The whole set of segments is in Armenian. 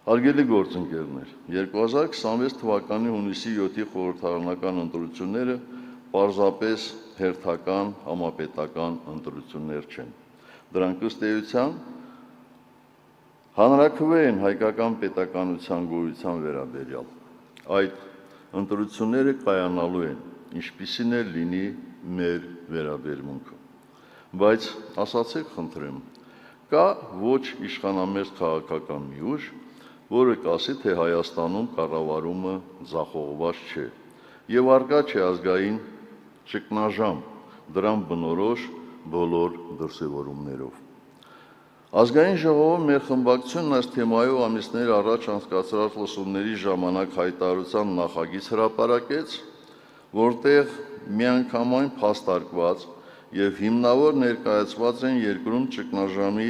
Հարգելի գործընկերներ, 2026 թվականի հունիսի 7-ի խորհրդարանական ընտրությունները պարզապես հերթական համապետական ընտրություններ չեն։ Դրանք ըստ էության հանրաքվե են հայկական պետականության գոյության վերաբերյալ։ Այդ ընտրությունները կայանալու են, ինչպիսին էլ լինի մեր վերաբերմունքը։ Բայց ասացեք խնդրեմ, կա ոչ իշխանամերձ քաղաքական մի ուժ, որը կասի, թե Հայաստանում կառավարումը ձախողված չէ եւ առկա չէ ազգային ճգնաժամ, դրան բնորոշ բոլոր դրսևորումներով։ Ազգային ժողովը մեր խմբակցությունն այս թեմայով ամիսներ առաջ անցկացրած լսումների ժամանակ հայտարարության նախագիծ հրապարակեց, որտեղ միանգամայն փաստարկված եւ հիմնավոր ներկայացված են երկրում ճգնաժամի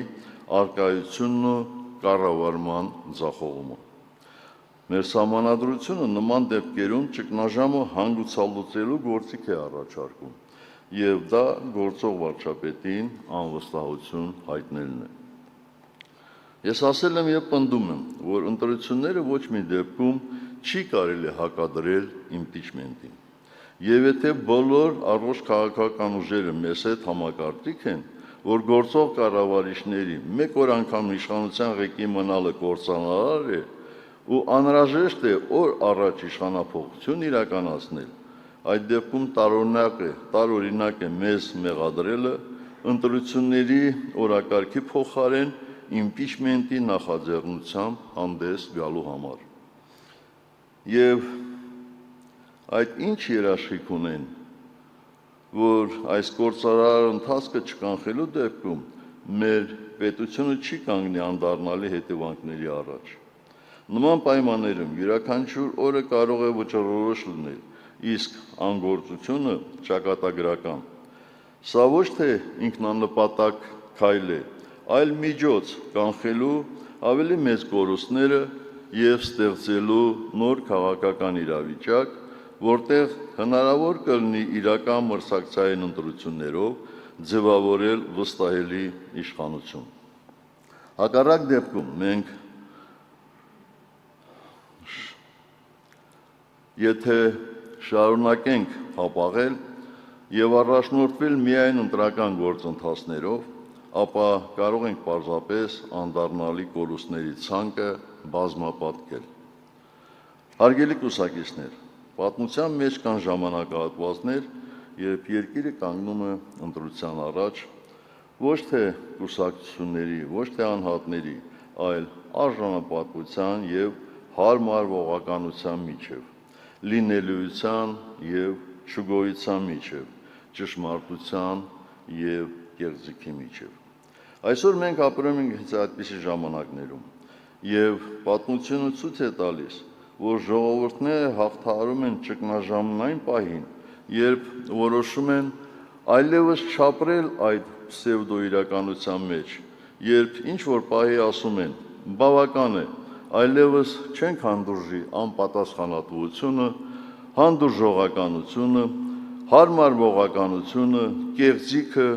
առկայությունն ու կառավարման ձախողումը։ Մեր սահմանադրությունը նման դեպքերում ճգնաժամը հանգուցալուծելու գործիք է առաջարկում եւ դա գործող վարչապետին անվստահություն հայտնելն է։ Ես ասել եմ եւ պնդում եմ, որ ընտրությունները ոչ մի դեպքում չի կարելի հակադրել իմպիչմենտին։ Եվ եթե բոլոր առողջ քաղաքական ուժերը մեզ հետ համակարգիկ են, որ գործող կառավարիչների մեկ օր անգամ իշխանության ղեկի մնալը կործանարար է ու անհրաժեշտ է օր առաջ իշխանափոխություն իրականացնել, այդ դեպքում տարօրինակ է մեզ մեղադրելը ընտրությունների օրակարգի փոխարեն իմպիչմենտի նախաձեռնությամբ հանդես գալու համար։ Եվ այդ ինչ երաշխիք ունեն, որ այս կործանարար ընթացքը չկանխելու դեպքում մեր պետությունը չի կանգնի անդառնալի հետևանքների առաջ։ Նման պայմաններում յուրաքանչյուր օրը կարող է վճռորոշ լինել, իսկ անգործությունը ճակատագրական։ Սա ոչ թե ինքնանպատակ քայլ է, այլ միջոց կանխելու ավելի մեծ կորուստները եւ ստեղծելու նոր քաղաքական իրավիճակ, որտեղ հնարավոր կլինի իրական մրցակցային ընտրություններով ձևավորել վստահելի իշխանություն։ Հակառակ դեպքում մենք եթե շարունակենք հապաղել եւ առաջնորդվել միայն ընտրական գործընթացներով, ապա կարող ենք պարզապես անդառնալի կորուստների ցանկը բազմապատկել։ Հարգելի կուսակիցներ, պատմության մեջ կան ժամանակահատվածներ, երբ երկիրը կանգնում է ընտրության առաջ, ոչ թե կուսակցությունների, ոչ թե անհատների, այլ արժանապատվության եւ հարմարվողականության միջև, լինելիության եւ չգոյության միջև, ճշմարտության եւ կեղծիքի միջև։ Այսօր մենք ապրում ենք հենց այդպիսի ժամանակներում, եւ պատմությունը ցույց է տալիս, որ ժողովուրդները հաղթահարում են ճգնաժամն այն պահին, երբ որոշում են այլևս չապրել այդ պսևդո իրականության մեջ, երբ ինչ-որ պահի ասում են, բավական է, այլևս չենք հանդուրժի անպատասխանատվությունը, հանդուրժողականությունը, հարմարվողականությունը, կեղծիքը,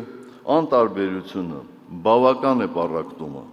անտարբերությունը, բավական է պառակտումը։